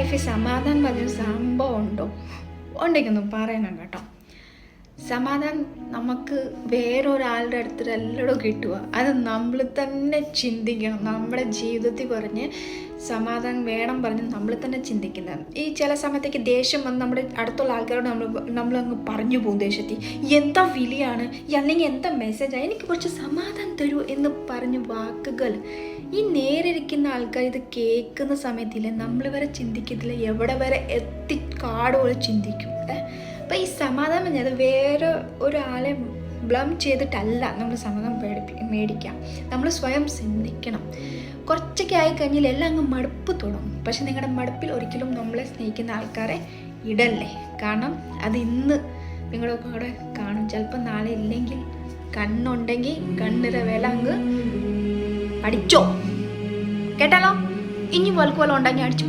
ലൈഫിൽ സമാധാനം പറഞ്ഞൊരു സംഭവം ഉണ്ടെങ്കിൽ പറയണം കേട്ടോ. സമാധാനം നമുക്ക് വേറൊരാളുടെ അടുത്ത് എല്ലായിടും കിട്ടുക. അത് നമ്മൾ തന്നെ ചിന്തിക്കണം. നമ്മുടെ ജീവിതത്തിൽ പറഞ്ഞ് സമാധാനം വേണം പറഞ്ഞ് നമ്മൾ തന്നെ ചിന്തിക്കുന്നത്. ഈ ചില സമയത്തേക്ക് ദേഷ്യം വന്ന് നമ്മുടെ അടുത്തുള്ള ആൾക്കാരോട് നമ്മളങ്ങ് പറഞ്ഞു പോകും ദേഷ്യത്തിൽ. എന്താ വിളിയാണ് അല്ലെങ്കിൽ എന്താ മെസ്സേജാണ്, എനിക്ക് കുറച്ച് സമാധാനം തരൂ എന്ന് പറഞ്ഞ് വാക്കുകൾ ഈ നേരിരിക്കുന്ന ആൾക്കാർ ഇത് കേൾക്കുന്ന സമയത്തില്ല നമ്മൾ വരെ ചിന്തിക്കത്തില്ല, എവിടെ വരെ എത്തിക്കാടുപോലെ ചിന്തിക്കും. അപ്പോൾ ഈ സമാധാനം പറഞ്ഞാൽ അത് വേറെ ഒരാളെ ബ്ലം ചെയ്തിട്ടല്ല നമ്മൾ സമാധാനം മേടിക്കാം. നമ്മൾ സ്വയം ചിന്തിക്കണം. കുറച്ചൊക്കെ ആയിക്കഴിഞ്ഞാൽ എല്ലാം അങ്ങ് മടുപ്പ് തുടങ്ങും. പക്ഷെ നിങ്ങളുടെ മടുപ്പിൽ ഒരിക്കലും നമ്മളെ സ്നേഹിക്കുന്ന ആൾക്കാരെ ഇടല്ലേ. കാരണം അത് ഇന്ന് നിങ്ങളുടെ കൂടെ കാണും, ചിലപ്പോൾ നാളെ ഇല്ലെങ്കിൽ. കണ്ണുണ്ടെങ്കിൽ കണ്ണിര വില അങ്ങ് അടിച്ചോ കേട്ടാലോ. ഇനി വൽക്കുവല ഉണ്ടെങ്കിൽ അടിച്ചു